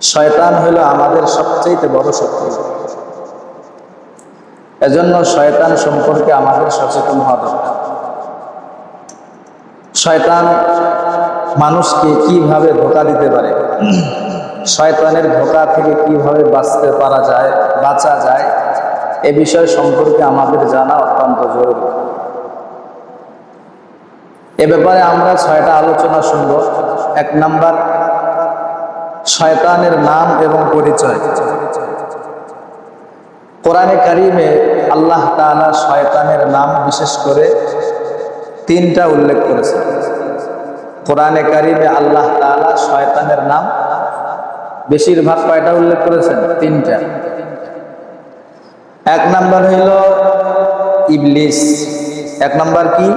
শয়তান হলো আমাদের সবচেয়ে বড় শত্রু। এজন্য শয়তান সম্পর্কে আমাদের সচেতন হওয়া দরকার। শয়তান মানুষকে কিভাবে ধোঁকা দিতে পারে, শয়তানের ধোঁকা থেকে কিভাবে বাঁচা যায় এ বিষয় সম্পর্কে আমাদের জানা অত্যন্ত জরুরি। এ ব্যাপারে আমরা 6টা আলোচনা শুনব। 1 নাম্বার, শয়তানের নাম এবং পরিচয়। কোরআনে কারিমে আল্লাহ তাআলা শয়তানের নাম বিশেষ করে 3টা উল্লেখ করেছেন। কোরআনে কারিমে আল্লাহ তাআলা শয়তানের নাম বেশিরভাগ কয়টা উল্লেখ করেছেন? 3টা। 1 নাম্বার হইল ইবলিস। 1 নাম্বার কি?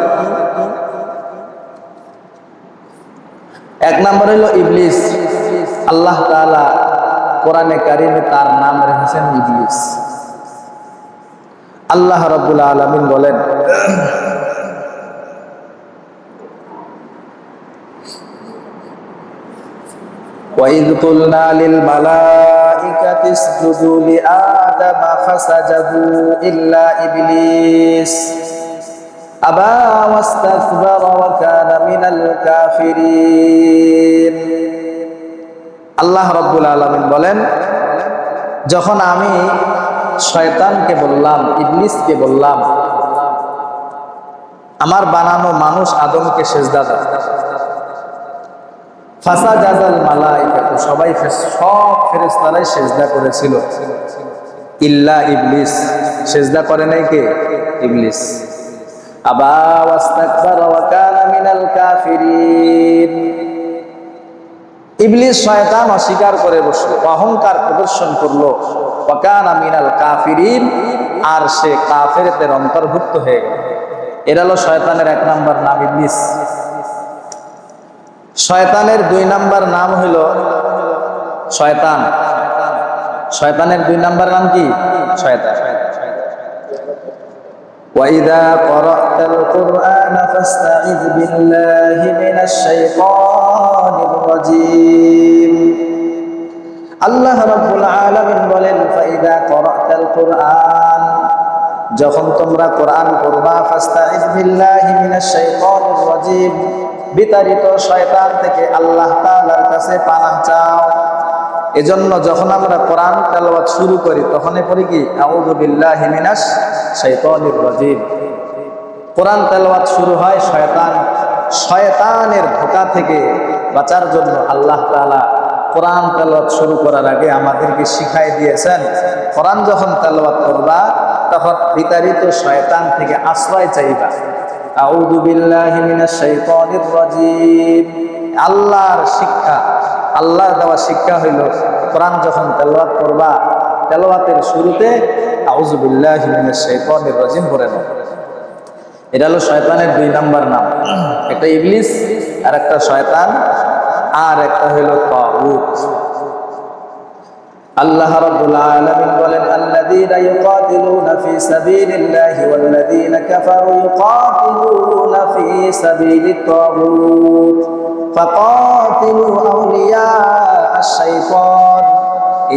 1 নাম্বার হইল ইবলিস। আল্লাহ তাআলা কোরআনে কারিমে তার নাম রেখেছেন ইবলিস। আল্লাহ রাব্বুল আলামিন বলেন, وَإِذْ قُلْنَا لِلْمَلَائِكَةِ اسْجُدُوا لِآدَمَ فَسَجَدُوا إِلَّا إِبْلِيسَ أَبَى وَاسْتَكْبَرَ وَكَانَ مِنَ الْكَافِرِينَ। আল্লাহ রাব্বুল আলামিন বলেন, যখন আমি শয়তানকে বললাম, ইবলিসকে বললাম, আমার বানানো মানুষ আদমকে সিজদা দাও, ফাসাজাদাল মালাইকাতু, সব ফেরেশতারাই সিজদা করেছিল, ইল্লা ইবলিস, সিজদা করে নাই কে? ইবলিস। আবা ওয়াস্তাকবারা ওয়া কানা মিনাল কাফিরিন। ইবলিস শয়তান অস্বীকার করে বসলো, অহংকার প্রদর্শন করলো, ওয়া কানা মিনাল কাফিরিন, আর সে কাফেরদের অন্তর্ভুক্ত হয়ে গেল। এরা হলো শয়তানের 1 নাম্বার নাম ইবলিস। শয়তানের 2 নাম্বার নাম হইল শয়তান। শয়তানের 2 নাম্বার নাম কি? শয়তান। وَإِذَا قَرَأْتَ الْقُرْآنَ فَاسْتَعِذْ بِاللَّهِ مِنَ الشَّيْطَانِ الرَّجِيمِ। আল্লাহ রাব্বুল আলামিন বলেন, فَإِذَا قَرَأْتَ الْقُرْآنَ, যখন তোমরা কোরআন পড়বা, ফাস্তাইজ বিল্লাহি মিনাশ শাইতানির রাজিম, বিতাড়িত শয়তান থেকে আল্লাহ তাআলার কাছে পানাহ চাও। এজন্য যখন আমরা কোরআন তেলাওয়াত শুরু করি তখনই পড়ি কি? আউযু বিল্লাহি মিনাশ শাইতানির রাজিম। কোরআন তেলাওয়াত শুরু হয় শয়তানের ধোঁকা থেকে বাঁচার জন্য। আল্লাহ তাআলা কোরআন তেলাওয়াত শুরু করার আগে আমাদেরকে শিখাই দিয়েছেন, কোরআন যখন তেলাওয়াত করবা তখন বিতাড়িত শয়তান থেকে আশ্রয় চাইবা। আউযু বিল্লাহি মিনাশ শাইতানির রাজিম। আল্লাহর শিক্ষা, আল্লাহর দেওয়া শিক্ষা হইল কোরআন যখন তেলাওয়াত করবা, তেলাওয়াতের শুরুতে আউযু বিল্লাহি মিনাশ শাইতানির রাজিম পড়ে নাও। এটা হলো শয়তানের 2 নাম্বার নাম। একটা ইবলিস, আর একটা শয়তান, আর একটা হইল তাগুত। আল্লাহ রাব্বুল আলামিন বলেন, আল্লাযীনা ইউকাতিলুনা ফী সাবিলিল্লাহি ওয়াল্লাযীনা কাফারু ইউকাতিলুনা ফী সাবিলিত তাগুত ফাকাতিলু আউলিয়া আশ-শাইতান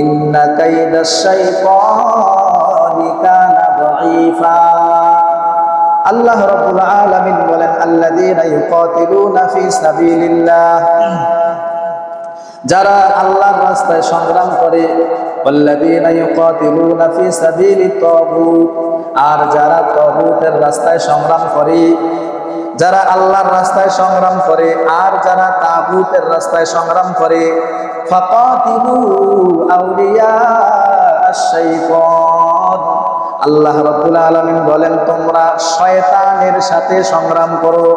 ইন্না কাইদাশ শাইতানি কানা দাঈফা। আল্লাহ রাব্বুল আলামিন বলেন, আল্লাযীনা ইউকাতিলুনা ফী সাবিলিল্লাহ, যারা আল্লাহর রাস্তায় সংগ্রাম করে, ওয়াল্লাযীনা ইউকাতিলুনা ফী সাবিলিত তাগুত, আর যারা তাগুতের রাস্তায় সংগ্রাম করে, যারা আল্লাহর রাস্তায় সংগ্রাম করে আর যারা তাগুতের রাস্তায় সংগ্রাম করে, ফাকাতিলু আউলিয়া আশ-শাইতান, আল্লাহ রাব্বুল আলামিন বলেন, তোমরা শয়তানের সাথে সংগ্রাম করো।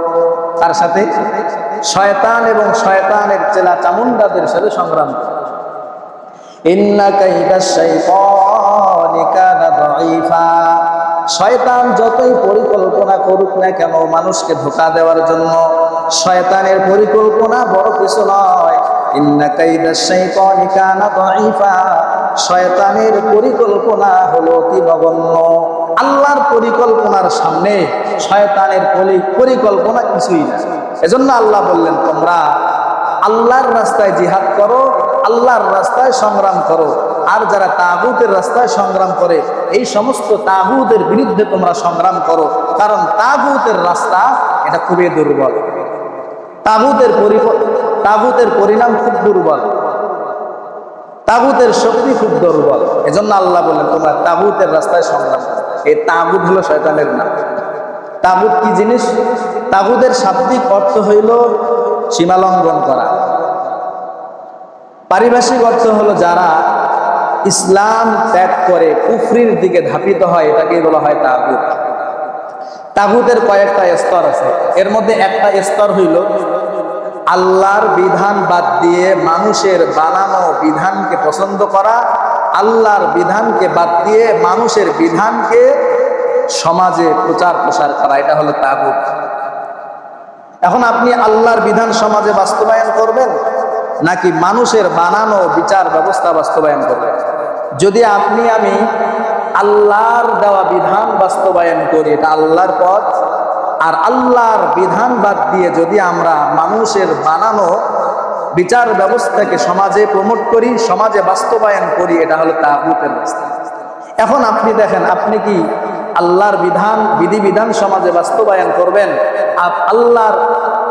কার সাথে? শয়তান এবং শয়তানের চেলা চামুন্ডাদের সাথে সংগ্রাম করো। ইন্না কাইদাশ শাইতানি কানা দাঈফা। শয়তান যতই পরিকল্পনা করুক না কেন মানুষকে ধোঁকা দেওয়ার জন্য, শয়তানের পরিকল্পনা বড় কিছু নয়। ইন্না কাইদাশ শাইতানি কানা দাঈফা। শয়তানের পরিকল্পনা হলো কি নগণ্য। আল্লাহর পরিকল্পনার সামনে শয়তানের পরিকল্পনা কিছুই না। এজন্য আল্লাহ বললেন, তোমরা আল্লাহর রাস্তায় জিহাদ করো, আল্লাহর রাস্তায় সংগ্রাম করো। আর যারা তাগুতের রাস্তায় সংগ্রাম করে, এই সমস্ত তাগুতের বিরুদ্ধে তোমরা সংগ্রাম করো, কারণ তাগুতের রাস্তা এটা খুবই দুর্বল। তাগুতের পরিণাম খুব দুর্বল, তাগুতের শক্তি খুব দুর্বল। এজন্য আল্লাহ বলেন তোমরা তাগুতের রাস্তায় সংগ্রাম করো। এই তাগুত হলো শয়তানের নাম। তাগুত কি জিনিস? তাগুতের শাব্দিক অর্থ হইল সীমালঙ্ঘন করা। পারিভাষিক অর্থ হলো যারা ইসলাম ত্যাগ করে কুফরির দিকে ধাপিত হয়, এটাকেই বলা হয় তাগুত। তাগুতের কয়েকটা স্তর আছে। এর মধ্যে একটা স্তর হইল আল্লাহর বিধান বাদ দিয়ে মানুষের বানানো বিধানকে পছন্দ করা, আল্লাহর বিধানকে বাদ দিয়ে মানুষের বিধানকে সমাজে প্রচার প্রসার করা, এটা হলো তাগুত। এখন আপনি আল্লাহর বিধান সমাজে বাস্তবায়ন করবেন নাকি মানুষের বানানো বিচার ব্যবস্থা বাস্তবায়ন করবেন? যদি আপনি আমি আল্লাহর দেওয়া বিধান বাস্তবায়ন করি, এটা আল্লাহর পথ। আর আল্লাহর বিধান বাদ দিয়ে যদি আমরা মানুষের বানানো বিচার ব্যবস্থাকে সমাজে প্রমোট করি, সমাজে বাস্তবায়ন করি, এটা হলো তাগুতের রাস্তা। এখন আপনি দেখেন, আপনি কি আল্লাহর বিধান বিধিবিধান সমাজে বাস্তবায়ন করবেন,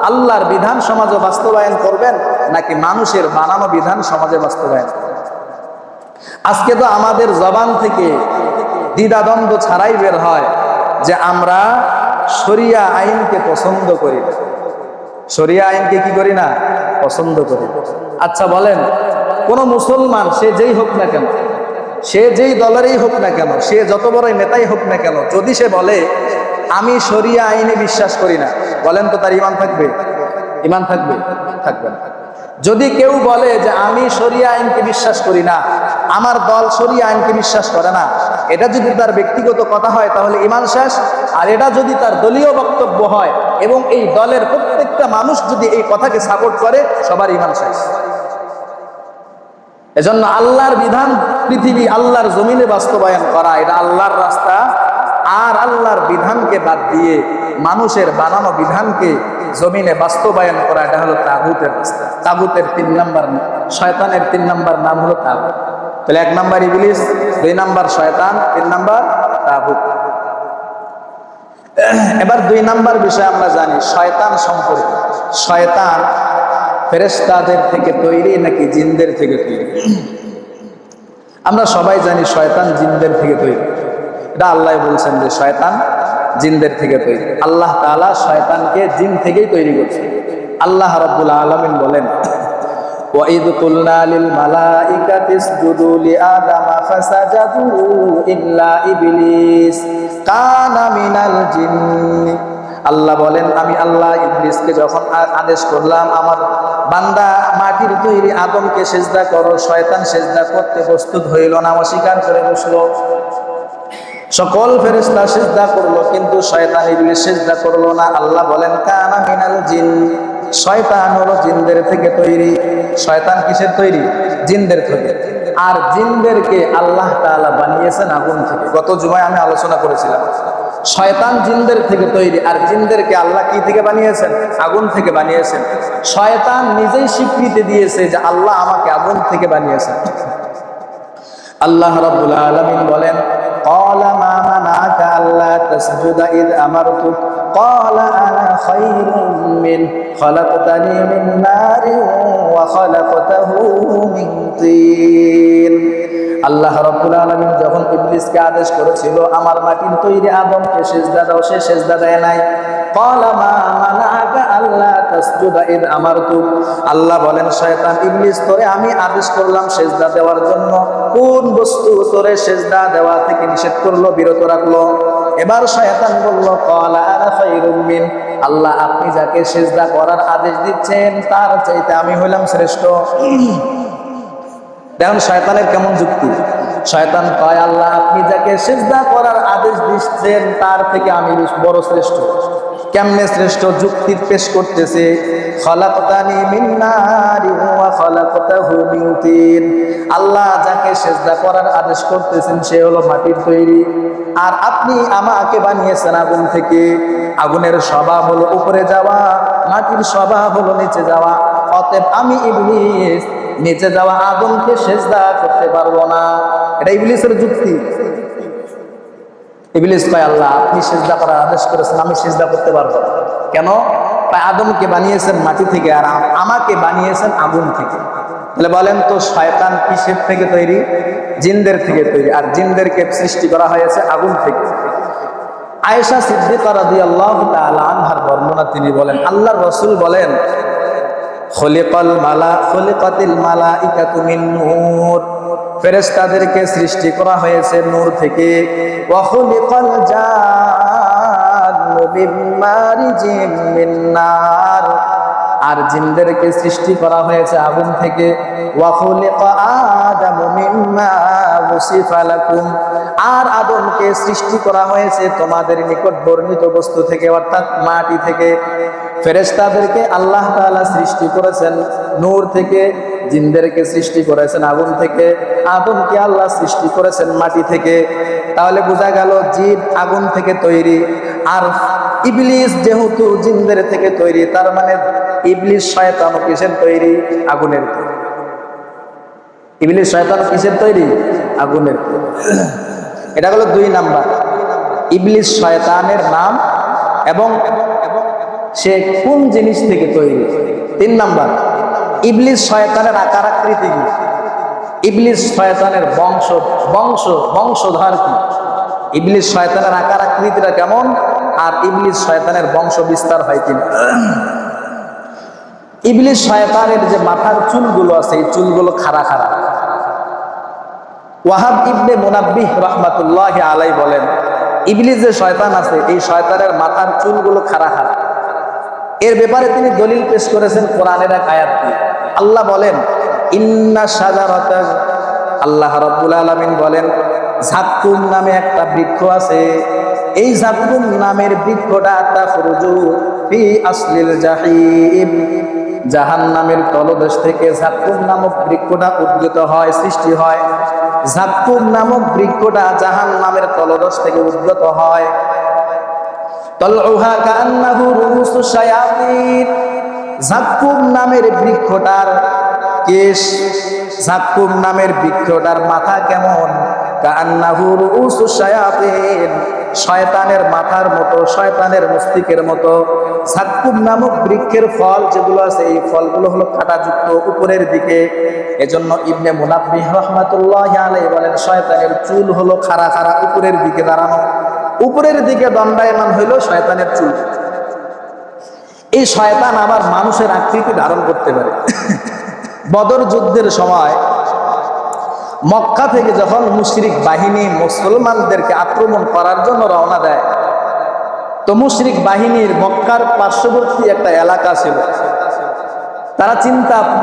আল্লাহর বিধান সমাজে বাস্তবায়ন করবেন, নাকি মানুষের বানানো বিধান সমাজে বাস্তবায়ন করবেন? আজকে তো আমাদের জবান থেকে দ্বিধাদ্বন্দ্ব ছাড়াই বের হয় যে আমরা শরিয়া আইনকে পছন্দ করি। শরিয়া আইনকে কি করি না? পছন্দ করি। আচ্ছা বলেন, কোন মুসলমান সে যেই হোক না কেন, সে যেই দলেরই হোক না কেন, সে যত বড় নেতাই হোক না কেন, যদি সে বলে আমি শরিয়া আইনে বিশ্বাস করি না, বলেন তো তার ঈমান থাকবে? ঈমান থাকবে? থাকবে না। যদি কেউ বলে যে আমি শরিয়া আইনকে বিশ্বাস করি না, আমার দল শরিয়া আইনকে বিশ্বাস করে না, এটা যদি তার ব্যক্তিগত কথা হয় তাহলে ঈমান শেষ। আর এটা যদি তার দলীয় বক্তব্য হয় এবং এই দলের প্রত্যেকটা মানুষ যদি এই কথাকে সাপোর্ট করে, সবার ঈমান শেষ। এজন্য আল্লাহর বিধান পৃথিবী আল্লাহর জমিনে বাস্তবায়ন করা, এটা আল্লাহর রাস্তা। আর আল্লাহর বিধানকে বাদ দিয়ে মানুষের বানানো বিধানকে জমিনে বাস্তবায়ন করা, এটা হলো তাগুতের রাস্তা। তাগুতের 3 নাম্বার, শয়তানের 3 নাম্বার নাম হলো তাগুত। তাহলে 1 নাম্বার ইবলিস, 2 নাম্বার শয়তান, 3 নাম্বার তাগুত। এবার 2 নাম্বার বিষয় আমরা জানি শয়তান সম্পর্কে। শয়তান ফেরেশতাদের থেকে তৈরি নাকি জিনদের থেকে তৈরি? আমরা সবাই জানি শয়তান জিনদের থেকে তৈরি। এটা আল্লাহ বলছেন যে শয়তান জিনদের থেকে তৈরি। আল্লাহ তাআলা শয়তানকে জিন থেকেই তৈরি করেছেন। আল্লাহ রাব্বুল আলামিন বলেন, وَإِذْ قُلْنَا لِلْمَلَائِكَةِ اسْجُدُوا لِآدَمَ فَسَجَدُوا إِلَّا إِبْلِيسَ كَانَ مِنَ الْجِنِّ। আল্লাহ বলেন, আমি আল্লাহ ইবলিসকে যখন আদেশ করলাম আমার বান্দা মাটির তৈরি আদমকে সিজদা করো, শয়তান সিজদা করতে প্রস্তুত হইল না, অস্বীকার করে বসলো। সকল ফেরেশতা সিজদা করলো, কিন্তু শয়তান ইবলিস সিজদা করলো না। আল্লাহ বলেন, কানা মিনাল জিন, শয়তান হলো জিনদের থেকে তৈরি। শয়তান কিসের তৈরি? জিনদের থেকে। আর জিনদেরকে আল্লাহ তাআলা বানিয়েছেন আগুন থেকে। গত জুমায় আমি আলোচনা করেছিলাম, শয়তান জিনদের থেকে তৈরি, আর জিনদেরকে আল্লাহ কি থেকে বানিয়েছেন? আগুন থেকে বানিয়েছেন। শয়তান নিজেই স্বীকৃতি দিয়েছে যে আল্লাহ আমাকে আগুন থেকে বানিয়েছেন। আল্লাহ রাব্বুল আলামিন বলেন, قال ما منعك ألا تسجد إذ أمرتك قال أنا خير منه خلقتني من نار وخلقته من طين। আল্লাহ রাব্বুল আলামিন যখন ইবলিসকে আদেশ করেছিল আমার মাটির তৈরি আদমকে সিজদা দাও, সে সিজদা দেয় নাই। قال ما منعك ألا تسجد إذ أمرتك। আল্লাহ বলেন, শয়তান ইবলিস তোরে আমি আদেশ করলাম সিজদা দেওয়ার জন্য, কোন বস্তু তোরে সিজদা দেওয়া থেকে নিষেধ করলো, বিরত রাখলো? এবার শয়তান বলল, قال أنا خير منه। আল্লাহ আপনি যাকে সিজদা করার আদেশ দিচ্ছেন তার চাইতে আমি হইলাম শ্রেষ্ঠ। দেখুন শয়তানের কেমন যুক্তি। শয়তান কয়, আল্লাহ আপনি যাকে সিজদা করার আদেশ দিচ্ছেন তার থেকে আমি বড় শ্রেষ্ঠ। কেমনে শ্রেষ্ঠ? যুক্তি পেশ করতেছে, খলাকতানি মিন নারিন ওয়া খলাকতাহু মিন তিন। আল্লাহ যাকে সিজদা করার আদেশ করতেছেন সে হলো মাটির তৈরি, আর আপনি আমাকে বানিয়েছেন আগুন থেকে। আগুনের স্বভাব হলো উপরে যাওয়া, মাটির স্বভাব হলো নিচে যাওয়া। অতএব আমি ইবলিস নিচে যাওয়া আদমকে সিজদা করতে পারবো না। এটা ইবলিসের যুক্তি। ইবলিস কয় আল্লাহ আপনি সিজদা করার আদেশ করেছেন, আমি সিজদা করতে পারবো না। কেন? আদমকে বানিয়েছেন মাটি থেকে আর আমাকে বানিয়েছেন আগুন থেকে। তাহলে বলেন তো শয়তান কিসের থেকে তৈরি? জিনদের থেকে তৈরি, আর জিনদেরকে সৃষ্টি করা হয়েছে আগুন থেকে। আয়েশা সিদ্দিকা রাদিয়াল্লাহু তাআলা আনহার বর্ণনা, তিনি বলেন আল্লাহর রাসূল বলেন খলিকাতিল মালাইকাতু মিন নূর, ফেরেশতাদেরকে সৃষ্টি করা হয়েছে নূর থেকে। ওয়া খুলিকাল জান্নু মিন মারিজিম মিন নার, আর জিনদেরকে সৃষ্টি করা হয়েছে আগুন থেকে। ওয়া খুলিকা আদামু মিম্মা ওয়াসিফা লাকুম, আর আদমকে সৃষ্টি করা হয়েছে তোমাদের নিকট বর্ণিত বস্তু থেকে, অর্থাৎ মাটি থেকে। ফেরেশতাদেরকে আল্লাহ তাআলা সৃষ্টি করেছেন নূর থেকে, জিনদেরকে সৃষ্টি করেছেন আগুন থেকে, আদমকে আল্লাহ সৃষ্টি করেছেন মাটি থেকে। তাহলে বোঝা গেল জিন আগুন থেকে তৈরি, আর ইবলিস যেহেতু জিনদের থেকে তৈরি, তার মানে ইবলিস শয়তান কিসের তৈরি? আগুনের তৈরি। ইবলিস শয়তান কিসের তৈরি? আগুনের তৈরি। এটা হলো 2 নাম্বার, ইবলিস শয়তানের নাম এবং সে কোন জিনিস থেকে তৈরি। 3 নাম্বার, ইবলিস শয়তানের আকার আকৃতি কি? ইবলিস শয়তানের বংশধর কি? ইবলিস শয়তানের আকার আকৃতিটা কেমন, আর ইবলিস শয়তানের বংশ বিস্তার হয় কিনা। ইবলিস শয়তানের যে মাথার চুলগুলো আছে, এই চুলগুলো খাড়া খাড়া। ওয়াহাব ইবনে মুনাব্বিহ রাহমাতুল্লাহি আলাইহি বলেন ইবলিস যে শয়তান আছে, এই শয়তানের মাথার চুলগুলো খাড়া খাড়া। এর ব্যাপারে তিনি দলিল পেশ করেছেন কোরআনের এক আয়াত দিয়ে। আল্লাহ বলেন ইন্না শাজারাতা, আল্লাহ রাব্বুল আলামিন বলেন যাক্কুম নামে একটা বৃক্ষ আছে, এই যাক্কুম নামের বৃক্ষটা তাখরুজু ফি আসলিল জাহিম, জাহান্নামের তলদেশ থেকে যাক্কুম নামক বৃক্ষটা উদ্গত হয়, সৃষ্টি হয়। যাক্কুম নামক বৃক্ষটা জাহান্নামের তলদেশ থেকে উদ্গত হয়। তালউহা কান্নাহু রুউসুশ শায়াতিন, যাক্কুম নামের বৃক্ষটার কেশ, যাক্কুম নামের বৃক্ষটার মাথা কেমন? কান্নাহু রুউসুশ শায়াতিন, শয়তানের মাথার মতো, শয়তানের মস্তিষ্কের মতো। যাক্কুম নামক বৃক্ষের ফল যেগুলো আছে, এই ফলগুলো হলো কাঁটাযুক্ত উপরের দিকে। এজন্য ইবনে মুনাব্বিহ রাহমাতুল্লাহি আলাইহি বলেন শয়তানের চুল হলো খাড়া খাড়া উপরের দিকে দাঁড়ানো, উপরের দিকে দণ্ডায়মান হইল শয়তানের চুল। এই শয়তান আবার মানুষের আকৃতি ধারণ করতে পারে। বদর যুদ্ধের সময় মক্কা থেকে যখন মুশরিক বাহিনী মুসলমানদেরকে আক্রমণ করার জন্য রওনা দেয়, তো মুশরিক বাহিনীর মক্কার পার্শ্ববর্তী একটা এলাকা ছিল। তারা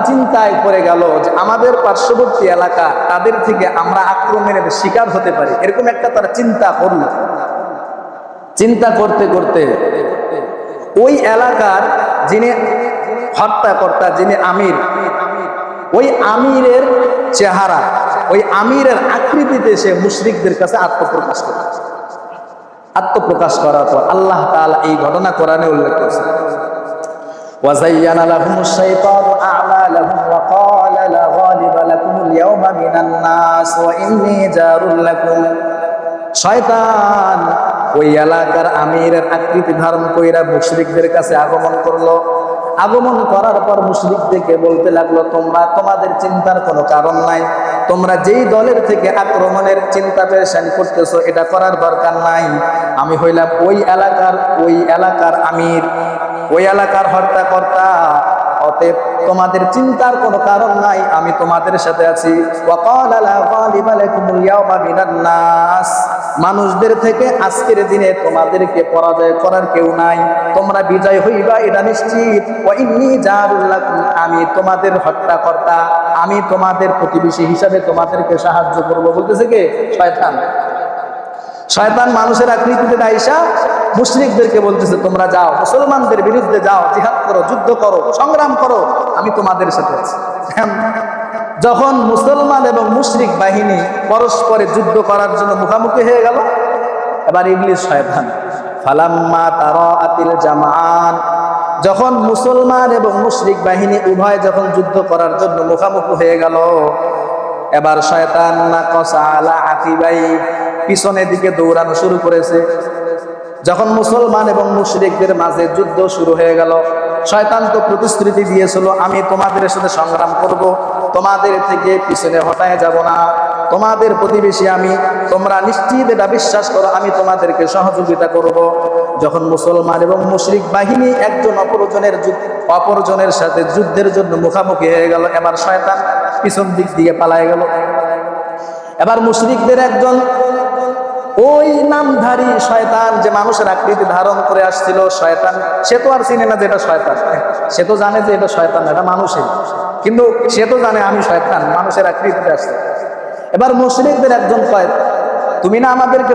চিন্তায় পড়ে গেল যে আমাদের পার্শ্ববর্তী এলাকা, তাদের থেকে আমরা আক্রমণের শিকার হতে পারি, এরকম একটা তারা চিন্তা করল। চিন্তা করতে করতে ওই এলাকার যিনি হত্যাকর্তা, যিনি আমির, ওই আমিরের চেহারা, ওই আমিরের আকৃতিতে সে মুশরিকদের কাছে আত্মপ্রকাশ করে। আত্মপ্রকাশ করার পর আল্লাহ তাআলা এই ঘটনা কোরআনে উল্লেখ করেছেন ওয়াযায়্যানা লাহুমুশ শাইতানু আ'মালাহুম ওয়া ক্বালা লা গালিবা লাকুমুল ইয়াওমা মিনান নাস ওয়া ইন্নী জারুল লাকুম। শয়তান ওই এলাকার আমিরের আকৃতি ধারণ কইরা মুশরিকদের কাছে আগমন করলো। আগমন করার পর মুশরিকদেরকে বলতে লাগলো, তোমরা তোমাদের চিন্তার কোনো কারণ নাই, তোমরা যেই দলের থেকে আক্রমণের চিন্তা পেরেশানি করতেছো এটা করার দরকার নাই। আমি হইলাম ওই এলাকার আমির, ওই এলাকার হত্যাকর্তা, অতএব তোমাদের চিন্তার কোনো কারণ নাই, আমি তোমাদের সাথে আছি। ওয়াকালা লা গালিবা লাকুমুল ইয়াওমা মিনান নাস, মানুষদের থেকে আজকের দিনে তোমাদেরকে পরাজয় করার কেউ নাই, তোমরা বিজয় হইবা এটা নিশ্চিত। ওয়া ইন্নী জারুল লাকুম, আমি তোমাদের হত্যাকর্তা, আমি তোমাদের প্রতিবেশী হিসাবে তোমাদেরকে সাহায্য করব। বলতেছে কে? শয়তান। শয়তান মানুষের আকৃতিতে আইসা মুশরিকদেরকে বলতেছে তোমরা যাও, মুসলমানদের বিরুদ্ধে যাও, জিহাদ করো, যুদ্ধ করো, সংগ্রাম করো, আমি তোমাদের সাথে আছি। যখন মুসলমান এবং মুশরিক বাহিনী পরস্পরে যুদ্ধ করার জন্য মুখোমুখি হয়ে গেল, এবার ইবলিস শয়তান ফালাম্মা তারাআতিল জামাআন, যখন মুসলমান এবং মুশরিক বাহিনী উভয় যখন যুদ্ধ করার জন্য মুখোমুখি হয়ে গেল, এবার শয়তান নাকাসা আলা আকিবাই, পিছনের দিকে দৌড়ানো শুরু করেছে। যখন মুসলমান এবং মুশরিকদের মাঝে যুদ্ধ শুরু হয়ে গেল, শয়তান তো প্রতিশ্রুতি দিয়েছিল, আমি তোমাদের সাথে সংগ্রাম করব, তোমাদের থেকে পিছনে হটায় যাব না, তোমাদের প্রতিবেশী আমি, তোমরা নিশ্চিত এটা বিশ্বাস করো, আমি তোমাদেরকে সহযোগিতা করব। যখন মুসলমান এবং মুশরিক বাহিনী একজন অপরজনের সাথে যুদ্ধের জন্য মুখোমুখি হয়ে গেল, এবার শয়তান পিছন দিক দিয়ে পালায় গেল। এবার মুশরিকদের একজন ওই নামধারী শয়তান, যে মানুষের আকৃতি ধারণ করে আসছিল, শয়তান, সে তো আর চিনে না যে এটা শয়তান, সে তো জানে যে এটা শয়তান, এটা মানুষই, কিন্তু সে তো জানে আমি শয়তান, মানুষের আকৃতিতে আসছে। এবার মুশরিকদের একজন কয়, তুমি না আমাদেরকে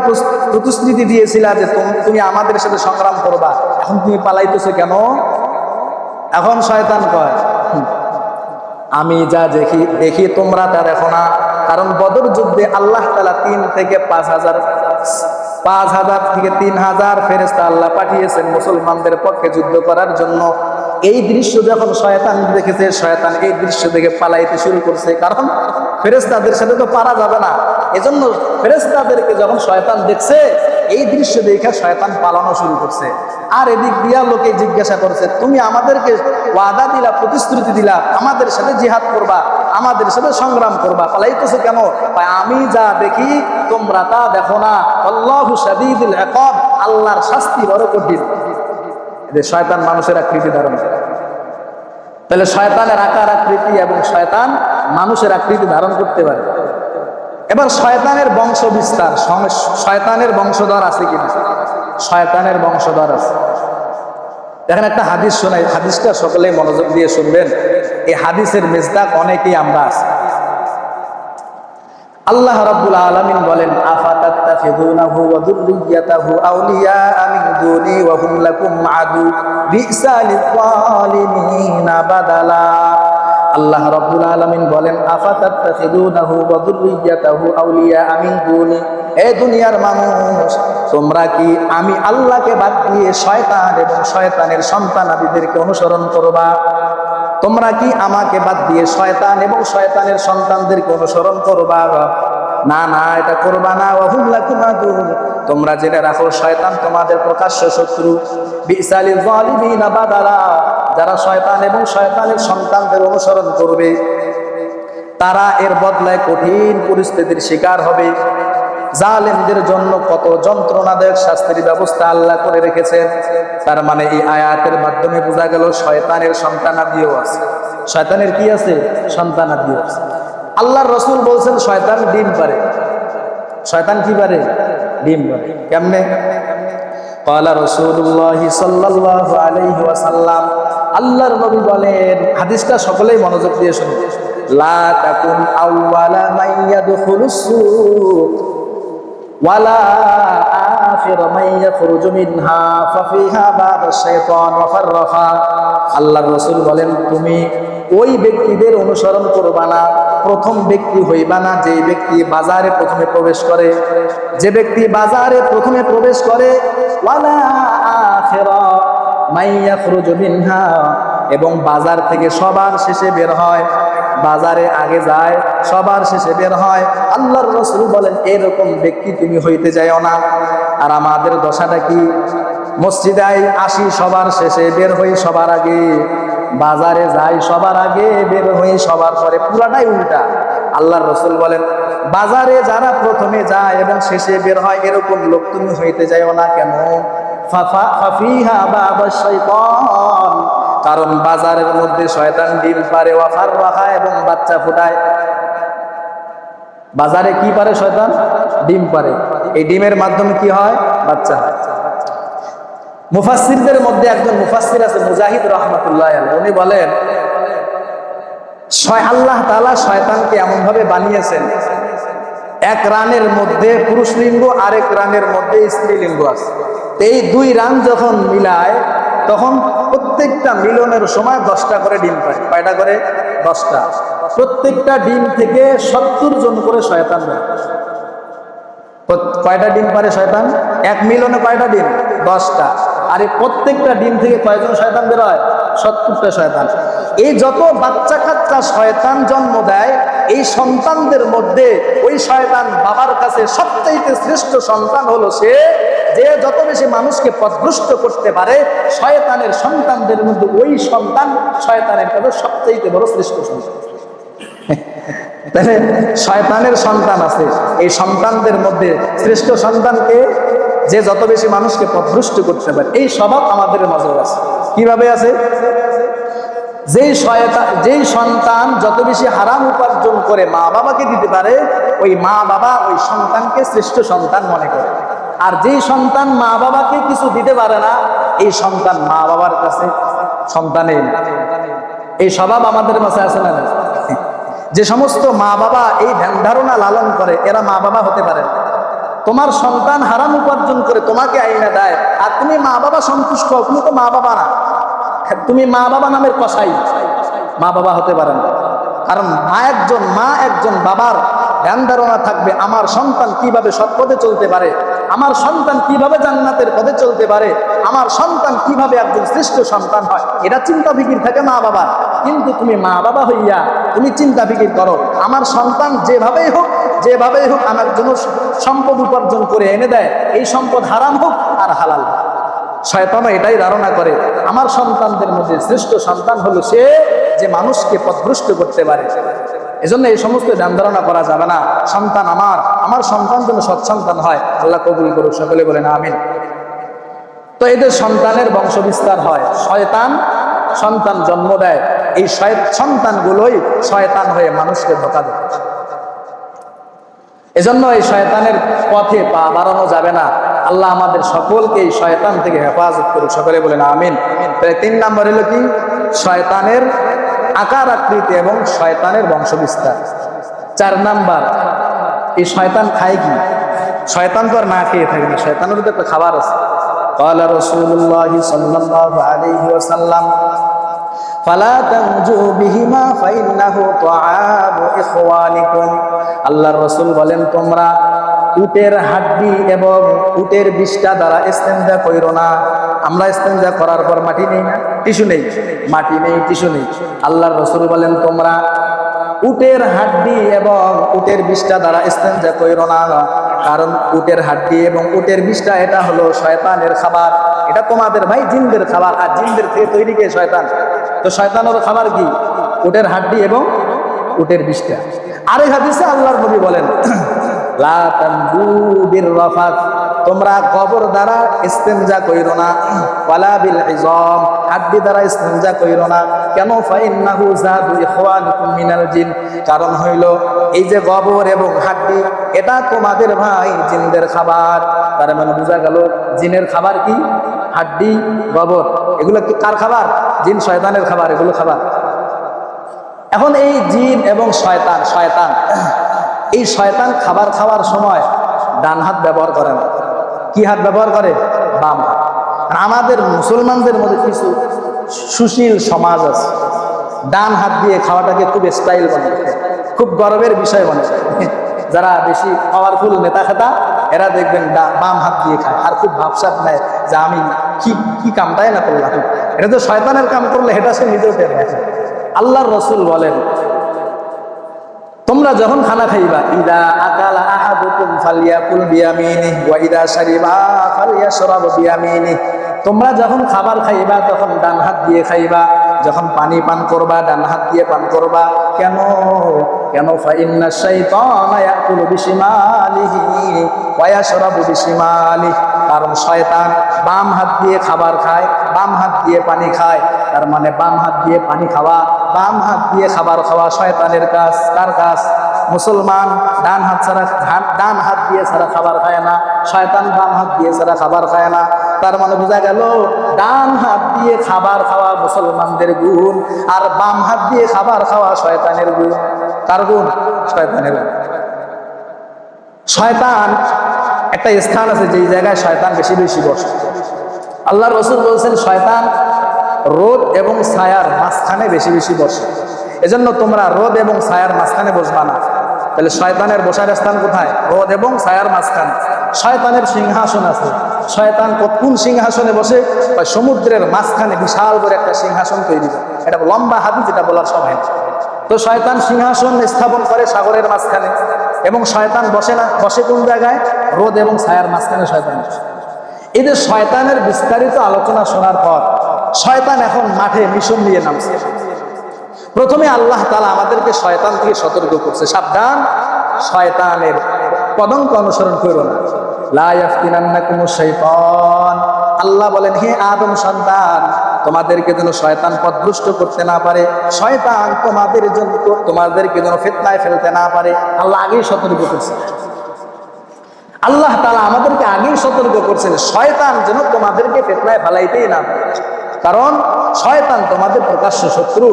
প্রতিশ্রুতি দিয়েছিলা যে তুমি আমাদের সাথে সংগ্রাম করবা, এখন তুমি পালাইতেছো কেন? এখন শয়তান কয়, আমি যা দেখি তোমরা তা দেখো না, কারণ বদর যুদ্ধে আল্লাহ তাআলা 3 থেকে 5,000 থেকে 3,000 ফেরেশতা আল্লাহ পাঠিয়েছেন মুসলমানদের পক্ষে যুদ্ধ করার জন্য। এই দৃশ্য যখন শয়তান দেখেছে, শয়তান এই দৃশ্য দেখে পালাইতে শুরু করছে, কারণ ফেরেশতাদের সাথে তো পারা যাবে না। এজন্য ফেরেশতাদেরকে যখন শয়তান দেখছে, এই দৃশ্য দেখে শয়তান পালানো শুরু করছে। আর এদিক দিয়া লোকে জিজ্ঞাসা করছে, তুমি আমাদেরকে ওয়াদা দিলা, প্রতিশ্রুতি দিলা, আমাদের সাথে জিহাদ করবা, আমাদের সাথে সংগ্রাম করবা, পালাইতেছো কেন? আমি যা দেখি তোমরা তা দেখো না, আল্লাহু শাদীদুল ইকাব, আল্লাহর শাস্তি বড় কঠিন। শয়তান মানুষের আকৃতি ধারণ করে। তাহলে শয়তানের আকার আকৃতি এবং শয়তান মানুষের আকৃতি ধারণ করতে পারে। এবার শয়তানের বংশ বিস্তার, শয়তানের বংশধর আছে কিনা? শয়তানের বংশধর আছে। দেখেন একটা হাদিস শোনাই, হাদিসটা সকলেই মনোযোগ দিয়ে শুনবেন। এই হাদিসের মিজদাক অনেকেই আমরা আছি। আল্লাহ রাব্বুল আলামিন বলেন, আফাতাত্তাখিযুনাহু ওয়া যুররিয়াতাহু আউলিয়া মিন দুনি ওয়া হুম লাকুম আদু বিসা লিয-যালিমিনা বাদালা। আল্লাহ রাব্বুল আলামিন বলেন, আফাতাত্তাখিযুনাহু ওয়া যুররিয়াতাহু আউলিয়া মিন দুনি, এই দুনিয়ার মানুষ, তোমরা কি আমি আল্লাহকে বাদ দিয়ে শয়তান এবং শয়তানের সন্তানাদিদেরকে অনুসরণ করবা? তোমরা কি আমাকে বাদ দিয়ে শয়তান এবং শয়তানের সন্তানদেরকে অনুসরণ করবা? না না, এটা করবা না। ওয়াহুম লাকুম আদু, তোমরা জেনে রাখো শয়তান তোমাদের প্রকাশ্য শত্রু। বিসা লিয-যালিমিনা বাদালা, যারা শয়তান এবং শয়তানের সন্তানদের অনুসরণ করবে, তারা এর বদলায় কঠিন পরিস্থিতির শিকার হবে। জালেমদের জন্য কত যন্ত্রণাদায়ক শাস্তির ব্যবস্থা আল্লাহ করে রেখেছেন। তার মানে এই আয়াতের মাধ্যমে বোঝা গেল শয়তানের সন্তানাদিও আছে। শয়তানের কি আছে? সন্তানাদিও আছে। আল্লাহর রাসূল বলছেন শয়তান ডিম পারে। শয়তান কি পারে? ডিম পারে। কেমনে? ক্বালা রাসূলুল্লাহ সাল্লাল্লাহু আলাইহি ওয়াসাল্লাম, আল্লাহর নবী বলেন, হাদিসটা সকলেই মনোযোগ দিয়ে শুনুন, লা তাকুন আউওয়ালা মান ইয়াদখুলুস সুক ওয়ালা আখির মান ইয়াখরুজু মিনহা ফাফিহা বা'দাশ শাইতান ওয়া ফাররাখা। আল্লাহর রাসূল বলেন, তুমি ওই ব্যক্তিদের অনুসরণ করবা না, প্রথম ব্যক্তি হইবা না যে ব্যক্তি বাজারে প্রথমে প্রবেশ করে। যে ব্যক্তি বাজারে প্রথমে প্রবেশ করে, ওয়ালা আখির মান ইয়াখরুজু মিনহা, এবং বাজার থেকে সবার শেষে বের হয়। বাজারে আগে যায়, সবার শেষে বের হয়। আল্লাহর রাসূল বলেন, এরকম ব্যক্তি তুমি হইতে যাও না। আর আমাদের দশাটা কি? মসজিদে আসি সবার শেষে, বের হই সবার আগে। বাজারে যাই সবার আগে, বের হই সবার পরে, পুরাটাই উল্টা। আল্লাহর রাসূল বলেন, বাজারে যারা প্রথমে যায় এবং শেষে বের হয়, এরকম লোক তুমি হইতে যাও না। কেন? ফাফিহা বা'দাশ শাইতান, কারণ বাজারের মধ্যে শয়তান ডিম পারে, ওয়া ফাররাখা, এবং বাচ্চা ফুটায়। বাজারে কি পারে? শয়তান ডিম পারে। এই ডিমের মাধ্যমে কি হয়? বাচ্চা হয়। মুফাসসিরদের মধ্যে একজন মুফাসসির আছে মুজাহিদ রাহমাতুল্লাহ আলাইহি, উনি বলেন, আল্লাহ তাআলা শয়তানকে এমন ভাবে বানিয়েছেন, এক রানের মধ্যে পুরুষ লিঙ্গ, আরেক রানের মধ্যে স্ত্রী লিঙ্গ আছে। এই দুই রান যখন মিলায়, তখন প্রত্যেকটা মিলনের সময় 10টা করে ডিম পায়। কয়টা করে? 10টা। প্রত্যেকটা ডিম থেকে 70 জন করে শয়তান হয়। কয়টা ডিম পারে শয়তান? এক মিলনে কয়টা ডিম? 10টা। আর এই প্রত্যেকটা ডিম থেকে কয়জন শয়তান বের হয়? 70টা শয়তান। এই যত বাচ্চা কাচ্চা শয়তান জন্ম দেয়, এই সন্তানদের মধ্যে ওই শয়তান বাবার কাছে সবচাইতে শ্রেষ্ঠ সন্তান হলো সে, যে যত বেশি মানুষকে পথভ্রষ্ট করতে পারে। শয়তানের সন্তানদের মধ্যে ওই সন্তান শয়তানের কাছে সবচাইতে বড় শ্রেষ্ঠ সন্তান। তাহলে শয়তানের সন্তান আছে, এই সন্তানদের মধ্যে শ্রেষ্ঠ সন্তানকে, যে যত বেশি মানুষকে পথভ্রষ্ট করতে পারে। এই স্বভাব আমাদের মাঝে আছে। কিভাবে আছে? যেই সন্তান যত বেশি হারাম উপার্জন করে মা বাবাকে দিতে পারে, ওই মা বাবা ওই সন্তানকে শ্রেষ্ঠ সন্তান মনে করে। আর যেই সন্তান মা বাবাকে কিছু দিতে পারে না, এই সন্তান মা বাবার কাছে সন্তানই না। এই স্বভাব আমাদের মাঝে আছে না? যে সমস্ত মা বাবা এই ধ্যান ধারণা লালন করে, এরা মা বাবা হতে পারে না। তোমার সন্তান হারাম উপার্জন করে তোমাকে আইনা দেয়, আর তুমি মা বাবা সন্তুষ্ট, তুমি তো মা বাবা না, তুমি মা বাবা নামের কসাই, মা বাবা হতে পারে না। কারণ মা একজন বাবার ধ্যান ধারণা থাকবে, আমার সন্তান কিভাবে সৎ পথে চলতে পারে, আমার সন্তান কিভাবে জান্নাতের পথে চলতে পারে, আমার সন্তান কিভাবে একজন শ্রেষ্ঠ সন্তান হয়, এটা চিন্তা ফিকির থাকে মা বাবার। কিন্তু তুমি মা বাবা হইয়া তুমি চিন্তা ফিকির করো, আমার সন্তান যেভাবেই হোক আমার জন্য সম্পদ উপার্জন করে এনে দেয়, এই সম্পদ হারাম হোক আর হালাল হোক। শয়তানও এটাই ধারণা করে, আমার সন্তানদের মধ্যে শ্রেষ্ঠ সন্তান হলো সে, যে মানুষকে পথভ্রষ্ট করতে পারে। এজন্য এই সমস্ত ধ্যান ধারণা করা যাবে না। সন্তান আমার সন্তান যেন সৎ সন্তান হয়, আল্লাহ কবুল করুক, সকলে বলেন আমিন। তো এদের সন্তানের বংশ বিস্তার হয়, শয়তান সন্তান জন্ম দেয়, এই সন্তানগুলোই শয়তান হয়ে মানুষকে ধোঁকা দেয়। এজন্য এই শয়তানের পথে পা বাড়ানো যাবে না। আল্লাহ আমাদের সকলকে এই শয়তান থেকে হেফাজত করুক, সকলে বলেন আমিন। 3 নম্বর হলো কি? শয়তানের আকার আকৃতি এবং শয়তানের বংশ বিস্তার। 4 নাম্বার, এই শয়তান খায় কি? শয়তান তো আর না খেয়ে থাকে না, শয়তানের তো একটা খাবার আছে। قال رسول الله صلى الله عليه وسلم فلا تنجوا بهما فإنه طعام إخوانكم। আল্লাহর রাসূল বলেন, তোমরা উটের হাড্ডি এবং উটের বিষ্ঠা দ্বারা ইস্তেঞ্জা কইরো না। আমরা ইস্তেঞ্জা করার পর মাটি নেই না, টিস্যু নেই, মাটি নেই, টিস্যু নেই। আল্লাহর রাসূল বলেন, তোমরা উটের হাড্ডি এবং উটের বিষ্ঠা দ্বারা ইস্তেঞ্জা কইরো না, কারণ উটের হাড্ডি এবং উটের বিষ্ঠা এটা হলো শয়তানের খাবার। এটা তোমাদের ভাই জিনদের খাবার, আর জিনদের থেকে তৈরি কে? শয়তান। তো শয়তানের খাবার কি? উটের হাড্ডি এবং উটের বিষ্ঠা। আরেক হাদিসে আল্লাহর নবী বলেন, লা তানজু বির রাফাত, তোমরা কবর দ্বারা ইস্তেঞ্জা কইরো না, ওয়ালা বিল ইজাম, হাড্ডি দ্বারা ইস্তেঞ্জা কইরো না। কেন? ফাইন্নাহু যাদু ইখওয়ানুকুম মিনাল জিন, কারণ হইল এই যে কবর এবং হাড্ডি এটা তোমাদের ভাই জিনদের খাবার। তার মানে বোঝা গেল জিনের খাবার কি? হাড্ডি, কবর। এগুলো কি কার খাবার? জিন শয়তানের খাবার, এগুলো খাবার। এখন এই জিন এবং শয়তান এই শয়তান খাবার খাওয়ার সময় ডান হাত ব্যবহার করে না। কি হাত ব্যবহার করে? বাম হাত। আমাদের মুসলমানদের মধ্যে কিছু সুশীল সমাজ আছে, ডান হাত দিয়ে খাওয়াটাকে খুব স্টাইল মনে করে, খুব গর্বের বিষয় মনে করে। যারা বেশি পাওয়ারফুল নেতা খেতা, এরা দেখবেন বাম হাত দিয়ে খায়, আর খুব ভাবসাব নেয় যে আমি কি কামটাই না করলাম। এটা তো শয়তানের কাম করলে এটা সে নিজেও টের নেয়। আল্লাহর রাসূল বলেন, তোমরা যখন খানা খাইবা, ইদা আকালা আহাদুকুম ফালিয়াকুল বিয়ামিনিহি ওয়া ইদা শারিবা ফালিয়াশরাব বিয়ামিনিহি, তোমরা যখন খাবার খাইবা তখন ডান হাত দিয়ে খাইবা, যখন পানি পান করবা ডান হাত দিয়ে পান করবা। কেন? ফাইন্না শাইতানা ইয়াকুলু বিশিমালিহি ওয়া ইয়াশরাবু বিশিমালিহি, কারণ শয়তান বাম হাত দিয়ে খাবার খায়, বাম হাত দিয়ে পানি খায়। তার মানে বাম হাত দিয়ে পানি খাওয়া, বাম হাত দিয়ে খাবার খাওয়া শয়তানের কাজ। কার কাজ? মুসলমান ডান হাত দিয়ে ছাড়া খাবার খায় না, শয়তান বাম হাত দিয়ে ছাড়া খাবার খায় না। তার মানে বোঝা গেল ডান হাত দিয়ে খাবার খাওয়া মুসলমানদের গুণ, আর বাম হাত দিয়ে খাবার খাওয়া শয়তানের গুণ। কার গুণ? শয়তানের গুণ। শয়তান একটা স্থান আছে যেই জায়গায় শয়তান বেশি বসে। আল্লাহর রাসূল বলেছেন, শয়তান রোদ এবং ছায়ার মাঝখানে বেশি বসে। এজন্য তোমরা রোদ এবং ছায়ার মাঝখানে বসবা না। তাহলে শয়তানের বসার স্থান কোথায়? রোদ এবং ছায়ার মাঝখানে। শয়তানের সিংহাসন আছে। শয়তান কোন সিংহাসনে বসে? সমুদ্রের মাঝখানে বিশাল করে একটা সিংহাসন তৈরি করে। এটা লম্বা হাদিস, যেটা বলার সময় না। তো শয়তান সিংহাসন স্থাপন করে সাগরের মাঝখানে, এবং শয়তান বসে না, বসে কোন জায়গায়? রোদ এবং ছায়ার মাঝখানে শয়তান বসে। এই যে শয়তানের বিস্তারিত আলোচনা শোনার পর শয়তান এখন মাঠে মিশন নিয়ে নামছে। প্রথমে আল্লাহ তাআলা আমাদেরকে শয়তান থেকে সতর্ক করছে, সাবধান, শয়তানের পদঙ্ক অনুসরণ করো না। লা ইয়াফতিনান্নাকুমুশ শাইতান, আল্লাহ বলেন, হে আদম সন্তান, তোমাদেরকে যেন শয়তান পথভ্রষ্ট করতে না পারে, শয়তান তোমাদেরকে যেন ফিতনায় ফেলতে না পারে। আল্লাহ আগেই সতর্ক করছে। আল্লাহ তাআলা আমাদেরকে আগেই সতর্ক করছেন, শয়তান যেন তোমাদেরকে ফিতনায় ফেলাইতেই না পারে, কারণ শয়তান তোমাদের প্রকাশ্য শত্রু।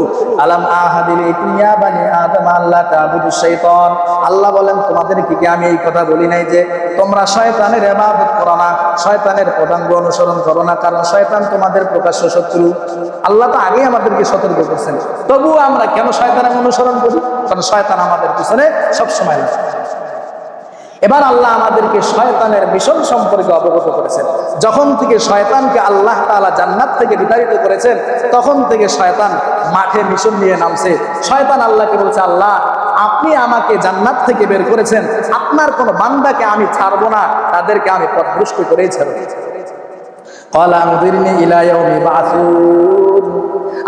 আলাম আহাদিলাইকুম ইয়া বানি আদম আল্লা তা'বুদুশ শাইতান, আল্লাহ বলেন, তোমাদেরকে কি আমি এই কথা বলি নাই যে তোমরা শয়তানের ইবাদত করো না, শয়তানের পদাঙ্গ অনুসরণ করো না, কারণ শয়তান তোমাদের প্রকাশ্য শত্রু। আল্লাহ তো আগেই আমাদেরকে সতর্ক করছেন, তবুও আমরা কেন শয়তানের অনুসরণ করি? কারণ শয়তান আমাদের পিছনে সবসময় লাগে। এবার আল্লাহ আমাদেরকে শয়তানের মিশন সম্পর্কে অবগত করেছেন। যখন থেকে শয়তানকে আল্লাহ তাআলা জান্নাত থেকে বিতাড়িত করেছেন, তখন থেকে শয়তান মাঠে মিশন নিয়ে নামছে। শয়তান আল্লাহকে বলছে, আল্লাহ, আপনি আমাকে জান্নাত থেকে বের করেছেন, আপনার কোন বান্দাকে আমি ছাড়বো না, তাদেরকে আমি পথভ্রষ্ট করেই ছাড়ব।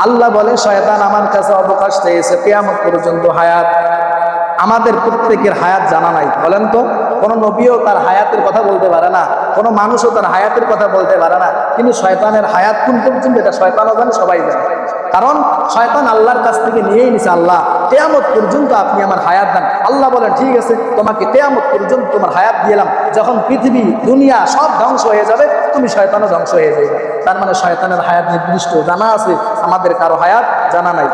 আল্লাহ বলে, শয়তান আমার কাছে অবকাশ চেয়েছে কিয়ামত পর্যন্ত হায়াত। আমাদের প্রত্যেকের হায়াত জানা নাই, বলেন তো? কোনো নবীও তার হায়াতের কথা বলতে পারে না, কোনো মানুষও তার হায়াতের কথা বলতে পারে না, কিন্তু শয়তানের হায়াত কোন পর্যন্ত এটা শয়তানও জানে, সবাই জানে। কারণ শয়তান আল্লাহর কাছ থেকে নিয়েই নিছে, আল্লাহ, কিয়ামত পর্যন্ত আপনি আমার হায়াত দেন। আল্লাহ বলেন, ঠিক আছে, তোমাকে কিয়ামত পর্যন্ত তোমার হায়াত দিলাম, যখন পৃথিবী দুনিয়া সব ধ্বংস হয়ে যাবে, তুমি শয়তানও ধ্বংস হয়ে যাবে। তার মানে শয়তানের হায়াত নির্দিষ্ট জানা আছে, আমাদের কারো হায়াত জানা নাই।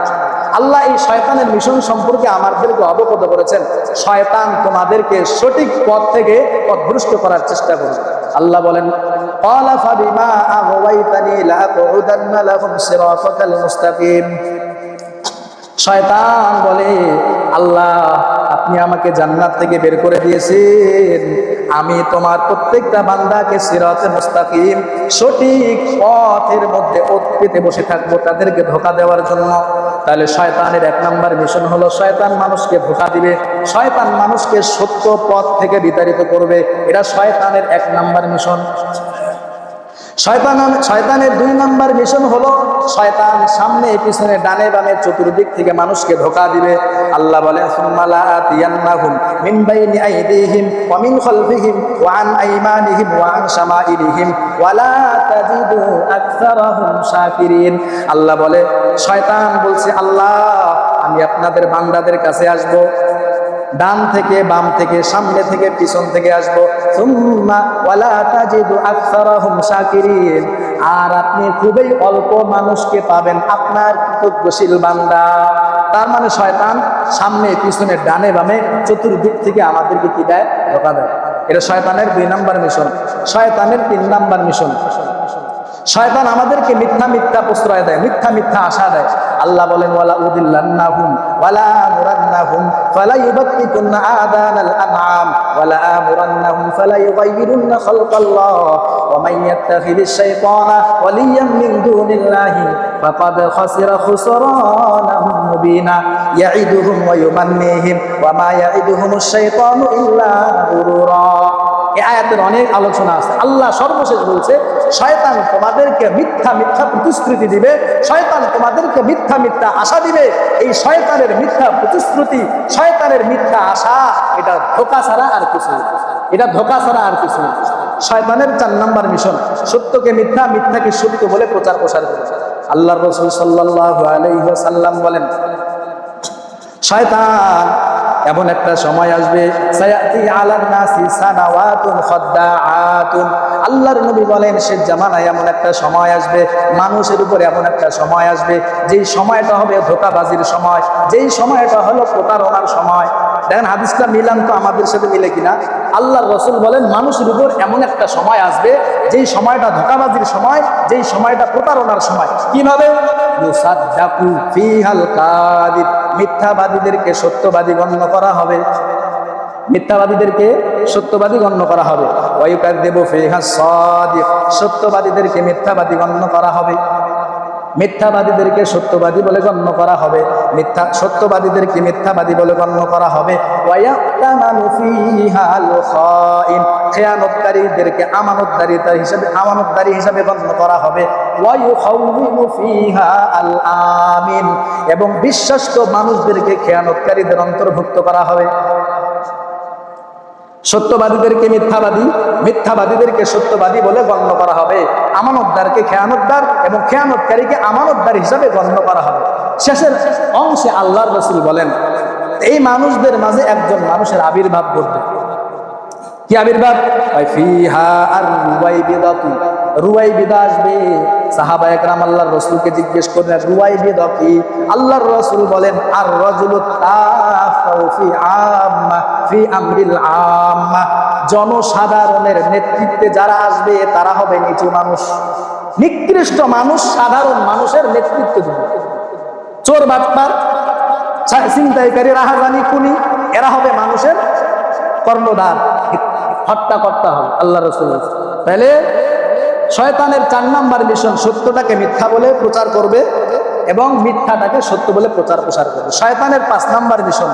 আল্লাহ এই শয়তানের মিশন সম্পর্কে আমাদেরকে অবগত করেছেন, শয়তান তোমাদেরকে সঠিক পথ থেকে পথভ্রষ্ট করার চেষ্টা করবে। আল্লাহ বলেন, ক্বালা ফাবিমা আগওয়াইতানি লাআকুদান্না লাহুম সিরাতাকাল মুস্তাকিম। শয়তান বলে, আল্লাহ, আপনি আমাকে জান্নাত থেকে বের করে দিয়েছেন, আমি তোমার প্রত্যেকটা বান্দাকে সিরাতে মুস্তাকিম, সঠিক পথের মধ্যে ওত পেতে বসে থাকবো তাদেরকে ধোঁকা দেওয়ার জন্য। তাহলে শয়তানের এক নাম্বার মিশন হলো, শয়তান মানুষকে ধোঁকা দিবে, শয়তান মানুষকে সত্য পথ থেকে বিতাড়িত করবে। এটা শয়তানের এক নাম্বার মিশন। শয়তানের দুই নাম্বার মিশন হলো, শয়তান সামনে পিছনে ডানে বামে চতুর্দিক থেকে মানুষকে ধোঁকা দিবে। আল্লাহ বলেন, সুম্মা লাআতিয়ান্নাহুম মিন বাইনি আইদিহিম ওয়া মিন খালফিহিম ওয়া আন আইমানিহিম ওয়া আন শামাইলিহিম ওয়া লা তাজিদু আকসারাহুম শাকিরিন। আল্লাহ বলে, শয়তান বলছে, আল্লাহ, আমি আপনাদের বান্দাদের কাছে আসব, ডান থেকে বাম থেকে সামনে থেকে পিছন থেকে আসবো, সুম্মা ওয়ালা তাজিদু আকসারাহুম শাকিরিন, আর আপনি খুবই অল্প মানুষকে পাবেন আপনার কৃতজ্ঞশীল বান্দা। তার মানে শয়তান সামনে পিছনে ডানে বামে চতুর্দিক থেকে আমাদেরকে কি দেয়? ধোঁকা দেয়। এটা শয়তানের দুই নাম্বার মিশন। শয়তানের তিন নাম্বার মিশন, শয়তান আমাদেরকে মিথ্যা মিথ্যা প্রশ্রয় দেয়, মিথ্যা মিথ্যা আশা দেয়। আল্লাহ বলেন, ওয়ালা উদিল্লান্নাহুম ওয়ালা আমুরান্নাহুম ফালা ইউবাত্তিকুন্না আযানাল আনআম ওয়ালা আমুরান্নাহুম ফালা ইউগাইয়িরুন্না খালকাল্লাহ ওয়া মান ইয়াত্তাখিযিশ শাইতানা ওয়ালিয়্যান মিন দুনিল্লাহি ফাকাদ খাসিরা খুসরানাম মুবিনা ইয়াইদুহুম ওয়া ইউমান্নিহিম ওয়া মা ইয়াইদুহুমুশ শাইতানু ইল্লা গুরুরা। এই আয়াতের অনেক আলোচনা আছে। আল্লাহ সর্বশেষ বলছে, শয়তান তোমাদেরকে মিথ্যা মিথ্যা প্রতিশ্রুতি দিবে, শয়তান তোমাদেরকে মিথ্যা মিথ্যা আশা দিবে। এই শয়তানের মিথ্যা প্রতিশ্রুতি, শয়তানের মিথ্যা আশা, এটা ধোঁকা ছাড়া আর কিছু না, এটা ধোঁকা ছাড়া আর কিছু না। শয়তানের চার নাম্বার মিশন, সত্যকে মিথ্যা, মিথ্যাকে সত্য বলে প্রচার প্রসার করে। আল্লাহর রাসূল সাল্লাল্লাহু আলাইহি ওয়াসাল্লাম বলেন, শয়তান এমন একটা সময় আসবে, সায়াতি আলান নাসি সানাওয়াতুন খাদ্দাআতুন, আল্লাহর নবী বলেন, সে জামানায় এমন একটা সময় আসবে, মানুষের উপরে এমন একটা সময় আসবে, যেই সময়টা হবে ধোঁকাবাজির সময়, যেই সময়টা হলো প্রতারণার সময়। দেখেন হাদিসটা মিলান তো আমাদের সাথে মিলে কিনা। আল্লাহর রাসূল বলেন, মানুষের উপর এমন একটা সময় আসবে, যেই সময়টা ধোঁকাবাজির সময়, যেই সময়টা প্রতারণার সময়। কিভাবে? ইউসাদ্দাকু ফিহাল কাযিব, মিথ্যাবাদীদেরকে সত্যবাদী গণ্য করা হবে। মিথ্যাবাদীদেরকে সত্যবাদী গণ্য করা হবে। ওয়ায়ুকাযযিবু ফীহা সাদিক, সত্যবাদীদেরকে মিথ্যাবাদী গণ্য করা হবে। মিথ্যাবাদীদেরকে সত্যবাদী বলে গণ্য করা হবে, সত্যবাদীদেরকে মিথ্যাবাদী বলে গণ্য করা হবে। ওয়ায়াতামানু ফীহাল খাইন, খেয়ানতকারীদেরকে আমানতদারী হিসাবে গণ্য করা হবে। ওয়ায়ুখাউযিমু ফীহা আল আমিন, এবং বিশ্বস্ত মানুষদেরকে খেয়ানতকারীদের অন্তর্ভুক্ত করা হবে। সত্যবাদীদেরকে মিথ্যাবাদী, মিথ্যাবাদীদেরকে সত্যবাদী বলে গণ্য করা হবে। আমানতদারকে খেয়ানতদার এবং খেয়ানতকারীকে আমানতদার হিসাবে গণ্য করা হবে। শেষের অংশে আল্লাহর রাসূল বলেন, এই মানুষদের মাঝে একজন মানুষের আবির্ভাব ঘটবে। কি আবির্ভাব? ফিহা আর রুয়াইবিদাতু, রুয়াইবিদা আসবে। সাহাবায়ে কেরাম আল্লাহর রাসূলকে জিজ্ঞেস করলেন, রুয়াইবিদা কি? আল্লাহর রাসূল বলেন, আর রাজুলু তাফাউ ফি আম্মা ফি আমরিল আম্মা, জনসাধারণের নেতৃত্বে যারা আসবে তারা হবে নিচু মানুষ, নিকৃষ্ট মানুষ, সাধারণ মানুষের নেতৃত্ব দেবে। চোর বাটপার, ছিনতাইকারী, রাহাজানি, খুনি, এরা হবে মানুষের কর্ণধার, হত্যাকর্তা হবে। আল্লাহর রাসূল তাহলে শয়তানের 4 নাম্বার মিশন, সত্যটাকে মিথ্যা বলে প্রচার করবে এবং মিথ্যাটাকে সত্য বলে প্রচার করবে। শয়তানের 5 নাম্বার মিশন,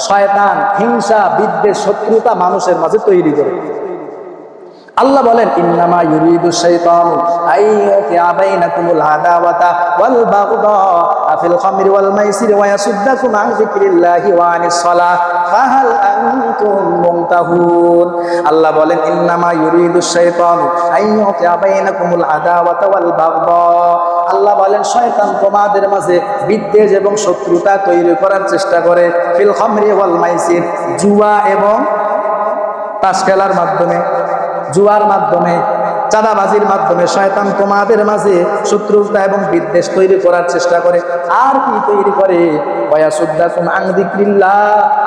শয়তান হিংসা, বিদ্বেষ, শত্রুতা মানুষের মাঝে তৈরি করে। আল্লাহ বলেন, ইন্নামা ইউরিদু শাইতানু আইয়ুকিআ বাইনাকুমুল আদাওয়াতা ওয়াল বাগদা ফিল খামরি ওয়াল মাইসিরি ওয়া ইয়াসুদ্দাকুম আন যিকরিল্লাহি ওয়া আনিস সালাহ ফাহাল আনতুম মুনতাহুন। আল্লাহ বলেন, ইন্নামা ইউরিদু শাইতানু আইয়ুকিআ বাইনাকুমুল আদাওয়াতা ওয়াল বাগদা, আল্লাহ বলেন শয়তান তোমাদের মাঝে বিদ্বেষ এবং শত্রুতা তৈরি করার চেষ্টা করে। ফিল খামরি ওয়াল মাইসির, জুয়া এবং তাস খেলার মাধ্যমে, জুয়ার মাধ্যমে, চাঁদাবাজির মাধ্যমে শয়তান তোমাদের মাঝে শত্রুতা এবং বিদ্বেষ তৈরি করার চেষ্টা করে। আর কি তৈরি করে? ওয়ায়াসুদ্দাকুম আন যিকরিল্লাহ,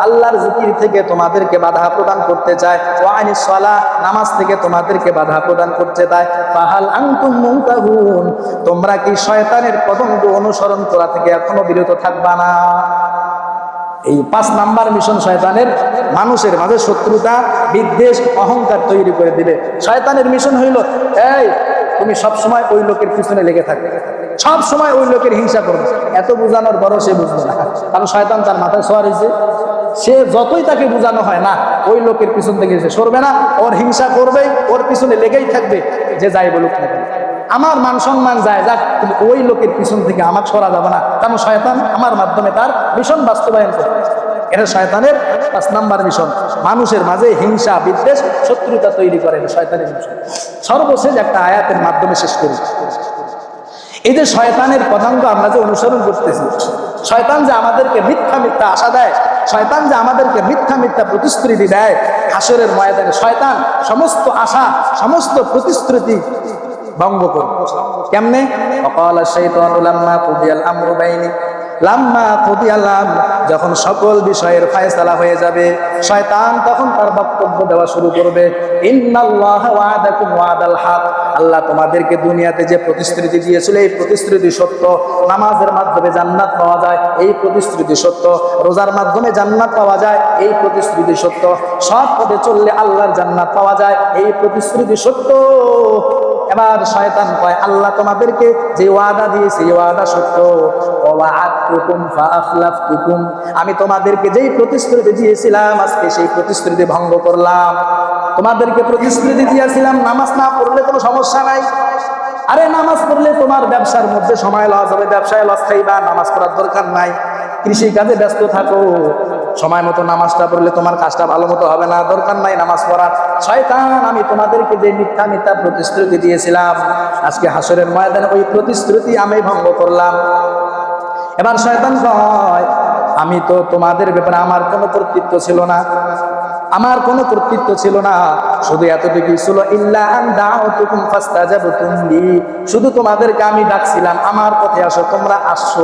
আল্লাহর জিকির থেকে তোমাদেরকে বাধা প্রদান করতে চায়। ওয়া আনিস সালাহ, নামাজ থেকে তোমাদেরকে বাধা প্রদান করতে চায়। ফাহাল আনতুম মুনতাহুন, তোমরা কি শয়তানের পদঙ্গ অনুসরণ করা থেকে এখনো বিরত থাকবা না? এই 5 নাম্বার মিশন শয়তানের, মানুষের মাঝে শত্রুতা, বিদ্বেষ, অহংকার তৈরি করে দিবে। শয়তানের মিশন হইল, এই তুমি সব সময় ওই লোকের পিছনে লেগে থাকবে, সব সময় ওই লোকের হিংসা করবে। এত বোঝানোর বড় সে বুঝবে না, কারণ শয়তান তার মাথায় সওয়ার হয়েছে। সে যতই তাকে বোঝানো হয় না, ওই লোকের পিছন থেকে সে সরবে না, ওর হিংসা করবেই, ওর পিছনে লেগেই থাকবে। যে যাই বলুক না, আমার মান সম্মান যায় যাক, কিন্তু ওই লোকের পিছন থেকে আমাকে সরা যাবে না, কারণ শয়তান আমার মাধ্যমে তার মিশন বাস্তবায়ন করবে। এটা শয়তানের 5 নাম্বার মিশন, মানুষের মাঝে হিংসা, বিদ্বেষ, শত্রুতা তৈরি করে শয়তানের মিশন। সর্বশেষ একটা আয়াতের মাধ্যমে শেষ করি। এই যে শয়তানের পদাঙ্ক আমরা যে অনুসরণ করতেছি, শয়তান যে আমাদেরকে মিথ্যা মিথ্যা আশা দেয়, শয়তান যে আমাদেরকে মিথ্যা মিথ্যা প্রতিশ্রুতি দেয়, হাসরের ময়দানে শয়তান সমস্ত আশা, সমস্ত প্রতিশ্রুতি ভঙ্গ করবে। কেমনে? ওয়াকালা শাইতানু লাম্মা কুদিয়াল আমরু বাইনি, লাম্মা কুদিয়াল আমর, যখন সকল বিষয়ের ফয়সালা হয়ে যাবে, শয়তান তখন তার বক্তব্য দেওয়া শুরু করবে। ইন্নাল্লাহা ওয়াদাকুম ওয়াদাল হক, আল্লাহ তোমাদেরকে দুনিয়াতে যে প্রতিশ্রুতি দিয়েছিল এই প্রতিশ্রুতি সত্য। নামাজের মাধ্যমে জান্নাত পাওয়া যায়, এই প্রতিশ্রুতি সত্য। রোজার মাধ্যমে জান্নাত পাওয়া যায়, এই প্রতিশ্রুতি সত্য। সৎ পথে চললে আল্লাহর জান্নাত পাওয়া যায়, এই প্রতিশ্রুতি সত্য। এবার শয়তান কয়, আল্লাহ তোমাদেরকে যে ওয়াদা দিয়েছে এই ওয়াদা সত্য। ওয়াআদতুকুম ফাআখলাফতুকুম, আমি তোমাদেরকে যেই প্রতিশ্রুতি দিয়েছিলাম আজকে সেই প্রতিশ্রুতি ভঙ্গ করলাম। তোমাদেরকে প্রতিশ্রুতি দিয়েছিলাম নামাজ না পড়লে কোনো সমস্যা নাই। আরে নামাজ পড়লে তোমার ব্যবসার মধ্যে সময় লস হবে, ব্যবসায় লস খাইবা, নামাজ পড়ার দরকার নাই। কৃষি কাজে ব্যস্ত থাকো, সময় মতো নামাজটা পড়লে তোমার কাজটা ভালো মতো হবে না, দরকার নাই নামাজ পড়ার। শয়তান, আমি তোমাদেরকে যে মিথ্যা মিথ্যা প্রতিশ্রুতি দিয়েছিলাম আজকে হাসরের ময়দানে ওই প্রতিশ্রুতি আমি ভঙ্গ করলাম। এবার শয়তান কয়, আমি তো তোমাদের ব্যাপারে আমার কোনো কর্তৃত্ব ছিল না, আমার কোনো কর্তৃত্ব ছিল না, শুধু এতটুকুই ছিল, ইল্লা আন দাউতুকুম ফাস্তাজাবতুম লি, শুধু তোমাদেরকে আমি ডাকছিলাম আমার পথে আসো, তোমরা আসছো।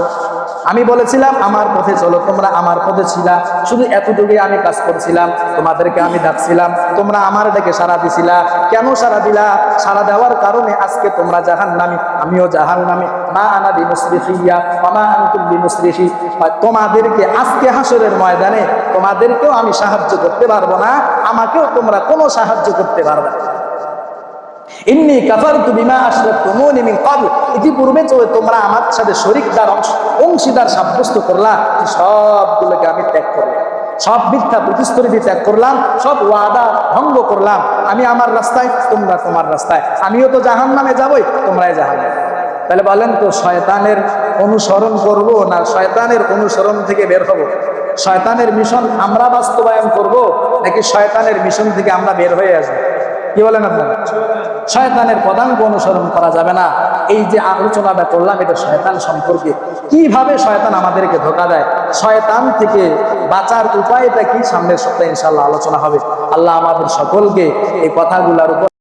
আমি বলেছিলাম আমার পথে চলো, তোমরা আমার পথে ছিলা, শুধু এতটুকুই আমি কাজ করছিলাম। তোমাদেরকে আমি ডাকছিলাম, তোমরা আমার ডেকে সাড়া দিছিলা। কেন সাড়া দিলা? সাড়া দেওয়ার কারণে আজকে তোমরা জাহান্নামী, আমিও জাহান্নামী। মা আনা বিমুসরিখিয়া ওয়া মা আনতুম বিমুসরিখি। তোমাদেরকে আজকে হাসরের ময়দানে তোমাদেরকেও আমি সাহায্য করতে পারবো না, আমাকেও তোমরা কোনো সাহায্য করতে পারবে না। ইন্নী কাফারতু বিমা আশরাকতুমুনি মিন ক্বাবল। ইতিপূর্বে তোমরা আমার সাথে শরীকদার অংশীদার সাব্যস্ত করলা, সবগুলোকে আমি ত্যাগ করলাম, সব মিথ্যা প্রতিশ্রুতি ত্যাগ করলাম, সব ওয়াদা ভঙ্গ করলাম। আমি আমার রাস্তায়, তোমরা তোমার রাস্তায়। আমিও তো জাহান্নামে যাবই, তোমরাই জাহান্নামে। তাহলে বলেন তো, শয়তানের অনুসরণ করব না শয়তানের অনুসরণ থেকে বের হব? শয়তানের মিশন আমরা বাস্তবায়ন করব নাকি শয়তানের মিশন থেকে আমরা বের হয়ে আসবো? কি বলেন আপনারা? শয়তানের পদাঙ্ক অনুসরণ করা যাবে না। এই যে আলোচনাটা করলাম, এটা শয়তান সম্পর্কে, কিভাবে শয়তান আমাদেরকে ধোঁকা দেয়, শয়তান থেকে বাঁচার উপায়টা কি, সামনের সপ্তাহে ইনশাআল্লাহ আলোচনা হবে। আল্লাহ আমাদের সকলকে এই কথাগুলোর উপর